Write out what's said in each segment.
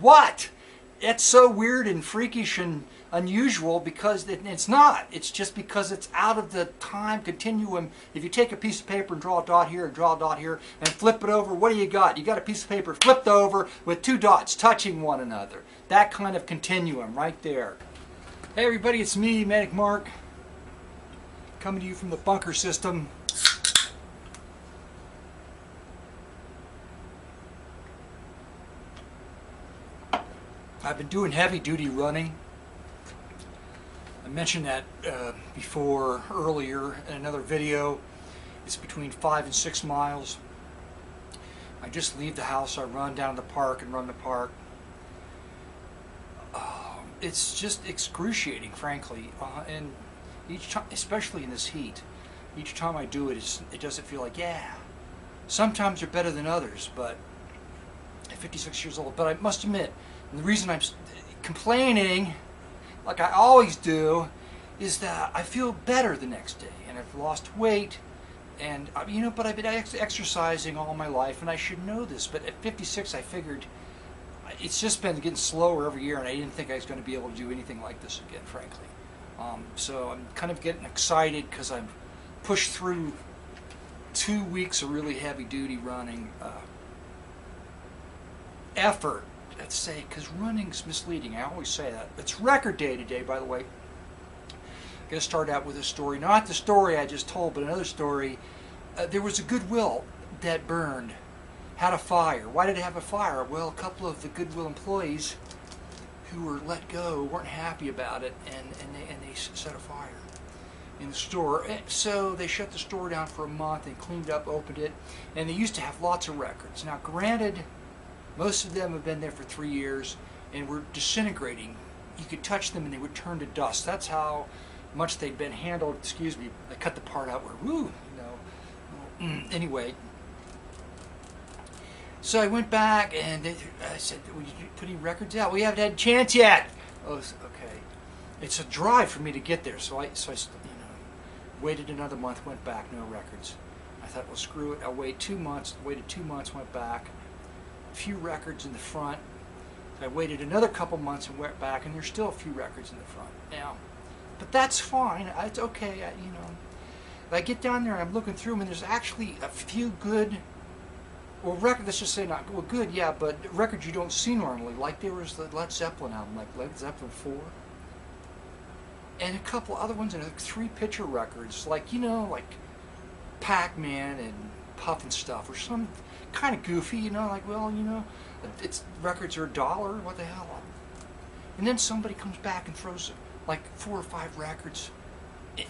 what? It's so weird and freakish and unusual because it's not. It's just because it's out of the time continuum. If you take a piece of paper and draw a dot here and draw a dot here and flip it over, what do you got? You got a piece of paper flipped over with two dots touching one another. That kind of continuum right there. Hey everybody, it's me, Manic Mark, coming to you from the bunker system. I've been doing heavy duty running. I mentioned that before earlier in another video. It's between 5 and 6 miles. I just leave the house, I run down to the park and run the park. It's just excruciating, frankly, and each time, especially in this heat, each time I do it, it doesn't feel like, yeah. Sometimes they're better than others, but I'm 56 years old. But I must admit, and the reason I'm complaining, like I always do, is that I feel better the next day, and I've lost weight, and you know, but I've been exercising all my life, and I should know this. But at 56, I figured it's just been getting slower every year, and I didn't think I was going to be able to do anything like this again, frankly. So I'm kind of getting excited because I've pushed through 2 weeks of really heavy-duty running effort. Let's say, because running's misleading. I always say that. It's record day today, by the way. I'm going to start out with a story. Not the story I just told, but another story. There was a Goodwill that burned, had a fire. Why did it have a fire? Well, a couple of the Goodwill employees who were let go weren't happy about it, and they set a fire in the store. So they shut the store down for a month and cleaned up, opened it, and they used to have lots of records. Now, granted, most of them have been there for 3 years and were disintegrating. You could touch them and they would turn to dust. That's how much they'd been handled. Excuse me, I cut the part out where, woo, you know. Anyway, so I went back and I said, "Well, you put any records out?" "We haven't had a chance yet." "Oh, okay." It's a drive for me to get there, so I waited another month, went back, no records. I thought, well, screw it. I'll wait 2 months. Waited 2 months, went back. A few records in the front. I waited another couple months and went back, and there's still a few records in the front. Now, but that's fine. It's okay. I get down there and I'm looking through them, and there's actually a few good, well, records. Let's just say not well, good, yeah, but records you don't see normally. Like there was the Led Zeppelin album, like Led Zeppelin 4, and a couple other ones, and 3 picture records, like like Pac-Man and Puff and stuff, or some kind of goofy, like, well, it's records are $1, what the hell? And then somebody comes back and throws like 4 or 5 records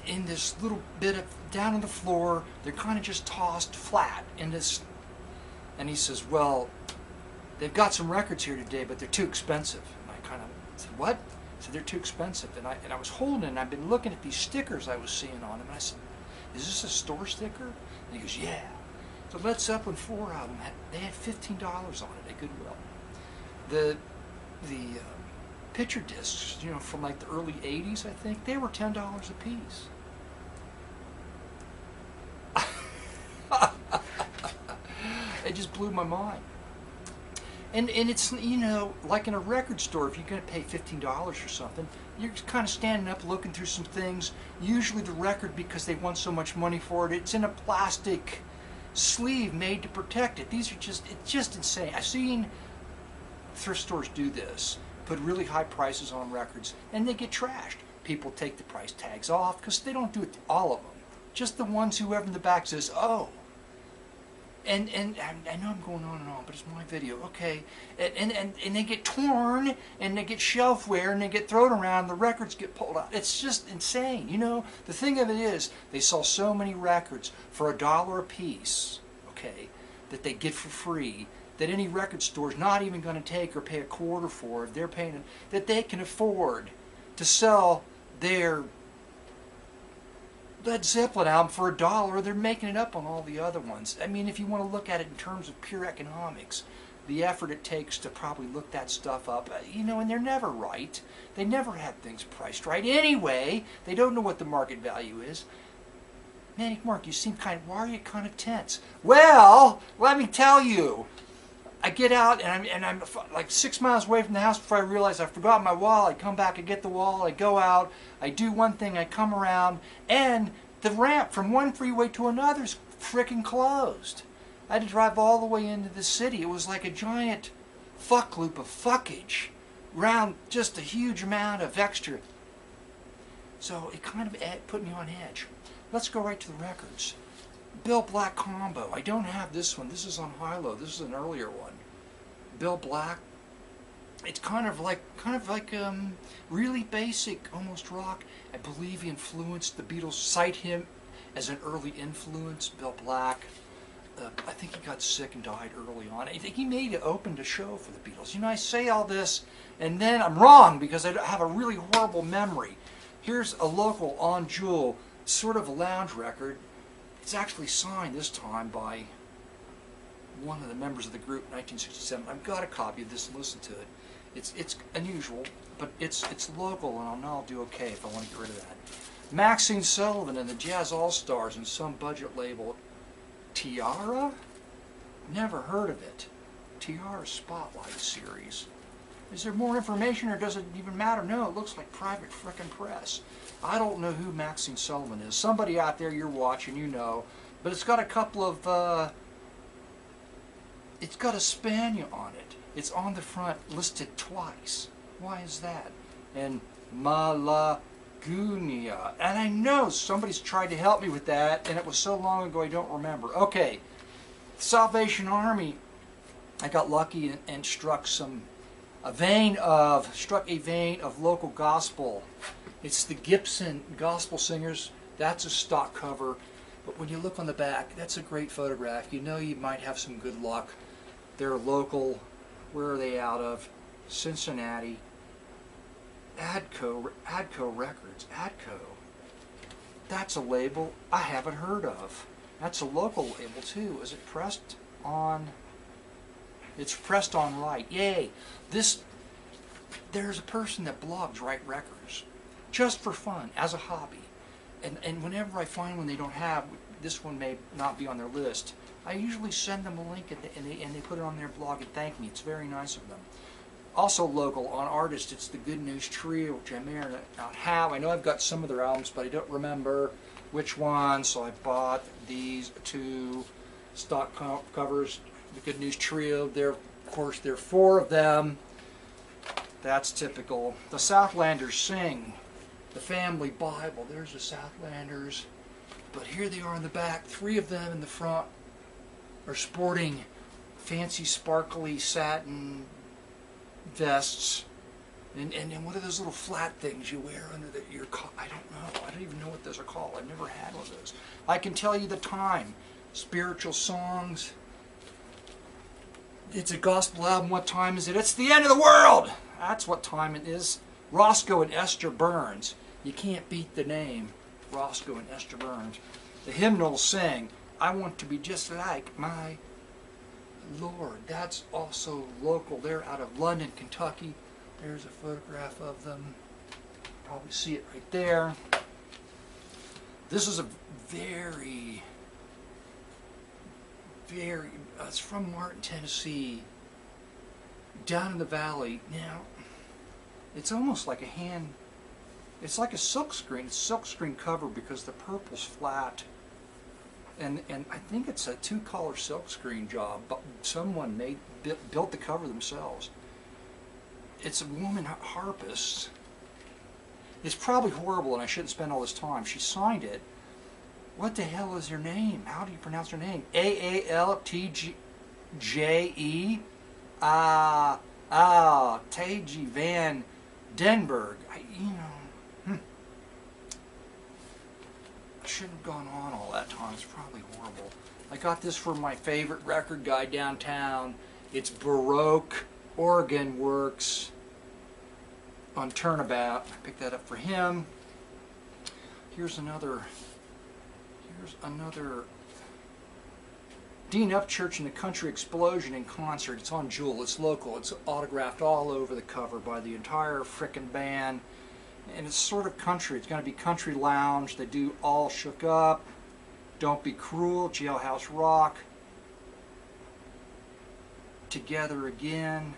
in this little bit of down on the floor. They're kind of just tossed flat in this, and he says, "Well, they've got some records here today, but they're too expensive." And I kind of said, "What?" He said, "They're too expensive." And I was holding it, and I've been looking at these stickers I was seeing on them, and I said, "Is this a store sticker?" And he goes, "Yeah." The Led Zeppelin 4 album, they had $15 on it at Goodwill. The picture discs, from like the early 80s, I think, they were $10 a piece. It just blew my mind. And it's, like in a record store, if you're going to pay $15 or something, you're kind of standing up looking through some things. Usually the record, because they want so much money for it, it's in a plastic sleeve made to protect it. It's just insane. I've seen thrift stores do this, put really high prices on records, and they get trashed. People take the price tags off because they don't do it to all of them. Just the ones whoever in the back says, "Oh." And I know I'm going on and on, but it's my video, okay? And they get torn, and they get shelf wear, and they get thrown around, the records get pulled out. It's just insane. The thing of it is, they sell so many records for $1 a piece, okay, that they get for free, that any record store is not even going to take or pay a quarter for if they're paying, that they can afford to sell their Led Zeppelin album for $1. They're making it up on all the other ones. I mean, if you want to look at it in terms of pure economics, the effort it takes to probably look that stuff up, and they're never right. They never have things priced right. Anyway, they don't know what the market value is. Manic Mark, you seem why are you kind of tense? Well, let me tell you, I get out and I'm like 6 miles away from the house before I realize I forgot my wallet. I come back, I get the wallet, I go out, I do one thing, I come around, and the ramp from one freeway to another is freaking closed. I had to drive all the way into the city. It was like a giant fuck loop of fuckage around just a huge amount of extra. So it kind of put me on edge. Let's go right to the records. Bill Black combo. I don't have this one. This is on high-low. This is an earlier one. Bill Black. It's kind of like really basic, almost rock. I believe he influenced the Beatles. Cite him as an early influence. Bill Black. I think he got sick and died early on. I think he may have opened a show for the Beatles. You know, I say all this, and then I'm wrong because I have a really horrible memory. Here's a local on Jewel, sort of a lounge record. It's actually signed this time by one of the members of the group in 1967. I've got a copy of this and listen to it. It's unusual, but it's local, and I'll do okay if I want to get rid of that. Maxine Sullivan and the Jazz All-Stars and some budget label. Tiara? Never heard of it. Tiara Spotlight series. Is there more information or does it even matter? No, it looks like private frickin' press. I don't know who Maxine Sullivan is. Somebody out there you're watching, you know. But it's got a couple of, it's got a Spaniel on it. It's on the front, listed twice. Why is that? And Malagunia. And I know somebody's tried to help me with that, and it was so long ago I don't remember. Okay, Salvation Army. I got lucky and struck a vein of local gospel. It's the Gibson Gospel Singers. That's a stock cover. But when you look on the back, that's a great photograph. You know you might have some good luck. They're local. Where are they out of? Cincinnati. Adco Records. Adco. That's a label I haven't heard of. That's a local label too. Is it pressed on? It's pressed on right. Yay. There's a person that blogs Right Records just for fun, as a hobby. And whenever I find one they don't have, this one may not be on their list, I usually send them a link and they put it on their blog and thank me. It's very nice of them. Also local, on artist, it's the Good News Trio, which I may or not have. I know I've got some of their albums, but I don't remember which one, so I bought these two stock covers, the Good News Trio. Of course, there are 4 of them. That's typical. The Southlanders Sing, the Family Bible. There's the Southlanders. But here they are in the back. 3 of them in the front are sporting fancy, sparkly satin vests. And what are those little flat things you wear under your collar? I don't know. I don't even know what those are called. I've never had one of those. I can tell you the time. Spiritual songs. It's a gospel album. What time is it? It's the end of the world! That's what time it is. Roscoe and Esther Burns. You can't beat the name. Roscoe and Esther Burns. The hymnals sing, I want to be just like my Lord. That's also local. They're out of London, Kentucky. There's a photograph of them. Probably see it right there. This is a very, it's from Martin, Tennessee. Down in the valley. Now, it's almost like it's like a silkscreen. It's a silkscreen cover because the purple's flat. And I think it's a 2-color silkscreen job, but someone built the cover themselves. It's a woman harpist. It's probably horrible and I shouldn't spend all this time. She signed it. What the hell is her name? How do you pronounce her name? A-A-L-T-J-E? Taji Van Denberg. I shouldn't have gone on all that time. It's probably horrible. I got this from my favorite record guy downtown. It's Baroque Organ Works on Turnabout. I picked that up for him. Here's another Dean Upchurch and the Country Explosion in concert. It's on Jewel. It's local. It's autographed all over the cover by the entire frickin' band. And it's sort of country. It's going to be Country Lounge. They do All Shook Up, Don't Be Cruel, Jailhouse Rock. together again.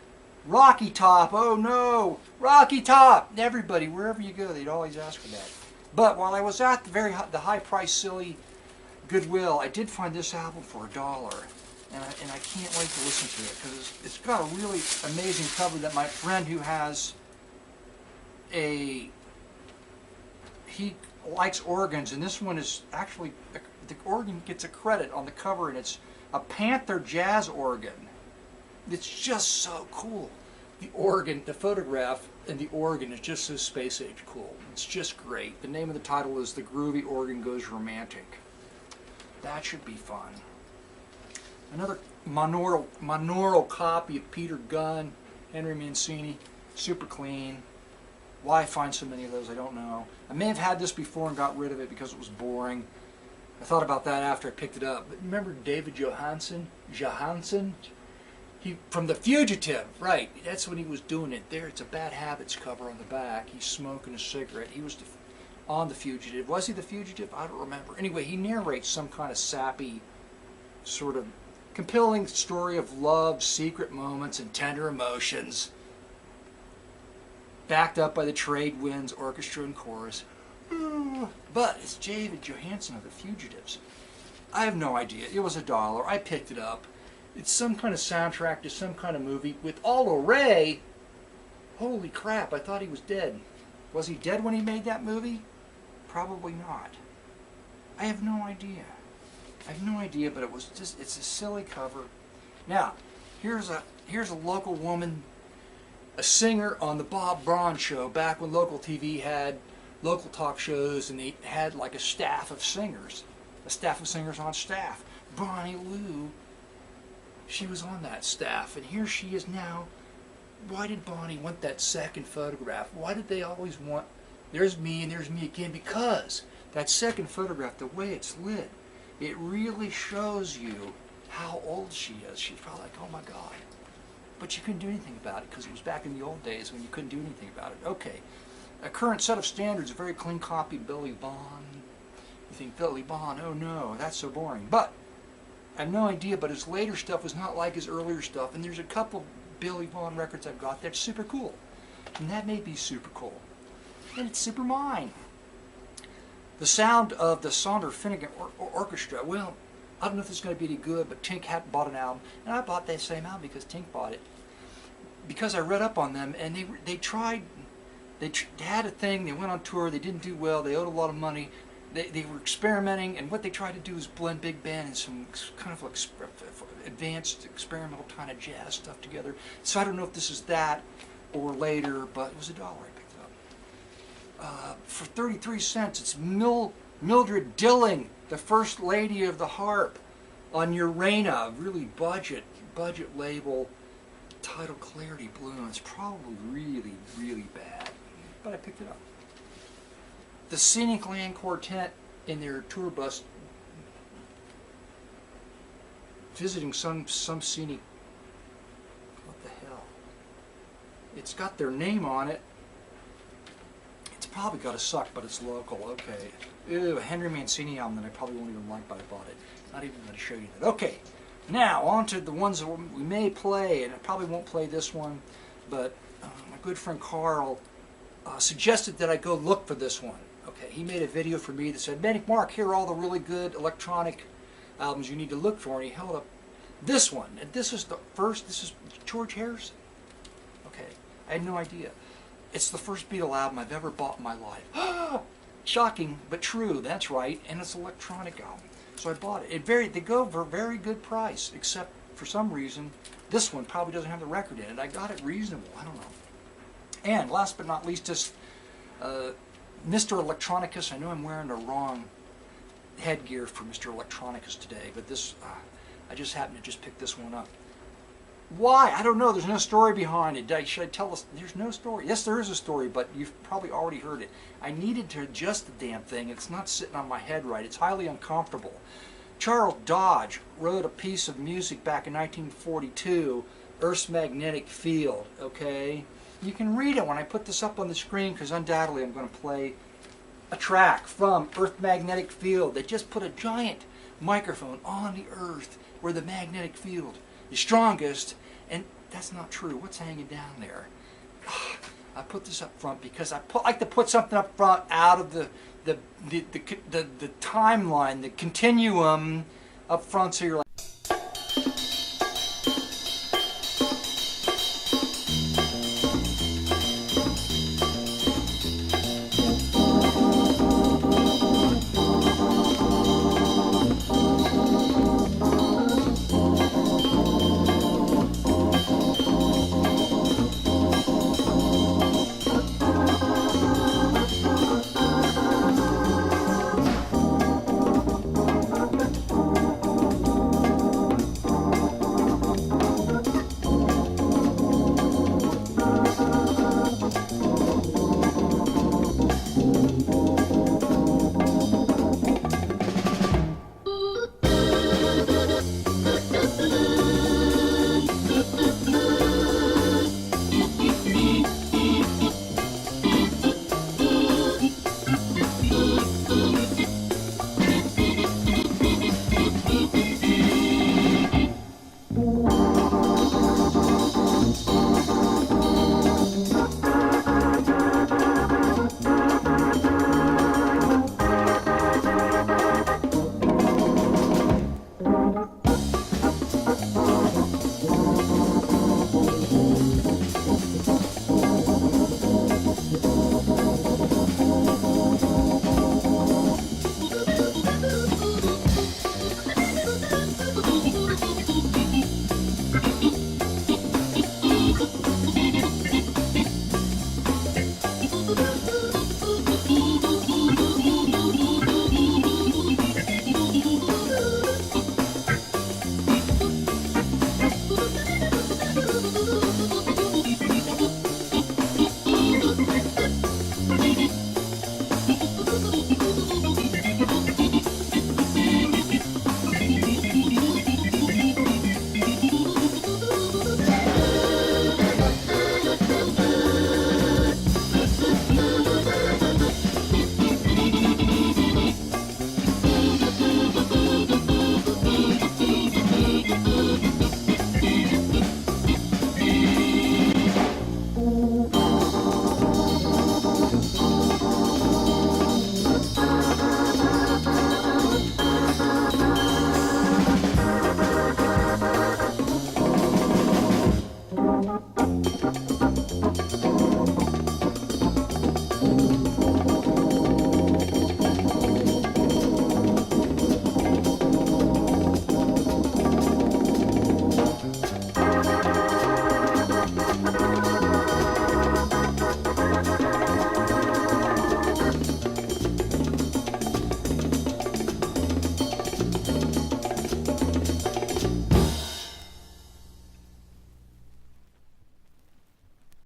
Rocky Top, oh no, Rocky Top. Everybody, wherever you go, they'd always ask for that. But while I was at the high price, silly Goodwill, I did find this album for $1, and I can't wait to listen to it because it's got a really amazing cover that my friend who has he likes organs, and this one is actually, the organ gets a credit on the cover, and it's a Antler jazz organ. It's just so cool. The organ, the photograph, and the organ is just so space age cool. It's just great. The name of the title is The Groovy Organ Goes Romantic. That should be fun. Another monaural copy of Peter Gunn, Henry Mancini, super clean. Why I find so many of those, I don't know. I may have had this before and got rid of it because it was boring. I thought about that after I picked it up. But remember David Johansen? He from The Fugitive, right? That's when he was doing it. There, it's a Bad Habits cover on the back. He's smoking a cigarette. He was on The Fugitive. Was he The Fugitive? I don't remember. Anyway, he narrates some kind of sappy, sort of compelling story of love, secret moments, and tender emotions, backed up by the trade winds, orchestra, and chorus. But it's David Johansen of The Fugitives. I have no idea. It was $1. I picked it up. It's some kind of soundtrack to some kind of movie with Aldo Ray. Holy crap, I thought he was dead. Was he dead when he made that movie? Probably not. I have no idea. But it was just, it's a silly cover. Now, here's a local woman, a singer on the Bob Braun show, back when local TV had local talk shows, and they had like a staff of singers on staff. Bonnie Lou, she was on that staff, and here she is now. Why did Bonnie want that second photograph? Why did they always want, there's me and there's me again? Because that second photograph, the way it's lit, it really shows you how old she is. She's probably like, oh my God. But you couldn't do anything about it because it was back in the old days when you couldn't do anything about it. Okay, a current set of standards, a very clean copy of Billy Vaughn. You think, Billy Vaughn, oh no, that's so boring. But I have no idea, but his later stuff was not like his earlier stuff, and there's a couple Billy Vaughn records I've got that's super cool. And that may be super cool. And it's super mine. The sound of the Sonder Finnegan Orchestra, well, I don't know if it's going to be any good, but Tink had bought an album, and I bought that same album because Tink bought it. Because I read up on them, and they had a thing, they went on tour, they didn't do well, they owed a lot of money, they were experimenting, and what they tried to do is blend big band and some kind of like advanced experimental kind of jazz stuff together. So I don't know if this is that or later, but it was $1 I picked it up. For 33 cents, it's Mildred Dilling, the First Lady of the Harp, on Urana, really budget label, titled Clarity Bloom. It's probably really, really bad, but I picked it up. The Scenic Land Quartet in their tour bus, visiting some scenic, what the hell? It's got their name on it. It's probably got to suck, but it's local. Okay. Ew, a Henry Mancini album that I probably won't even like, but I bought it. Not even going to show you that. Okay. Now, on to the ones that we may play, and I probably won't play this one, but my good friend Carl suggested that I go look for this one. Okay, he made a video for me that said, Manic Mark, here are all the really good electronic albums you need to look for, and he held up this one. And this is the first, this is George Harrison. Okay, I had no idea. It's the first Beatle album I've ever bought in my life. Shocking, but true, that's right, and it's an electronic album. So I bought it. They go for a very good price, except for some reason, this one probably doesn't have the record in it. I got it reasonable, I don't know. And last but not least, just Mr. Electronicus. I know I'm wearing the wrong headgear for Mr. Electronicus today, but this, I just happened to just pick this one up. Why? I don't know. There's no story behind it. Should I tell us? There's no story. Yes, there is a story, but you've probably already heard it. I needed to adjust the damn thing. It's not sitting on my head right. It's highly uncomfortable. Charles Dodge wrote a piece of music back in 1942, Earth's Magnetic Field, okay? You can read it when I put this up on the screen, because undoubtedly I'm going to play a track from Earth's Magnetic Field. They just put a giant microphone on the Earth where the magnetic field is strongest, that's not true. What's hanging down there? I put this up front because like to put something up front out of the timeline, the continuum up front, so you're like,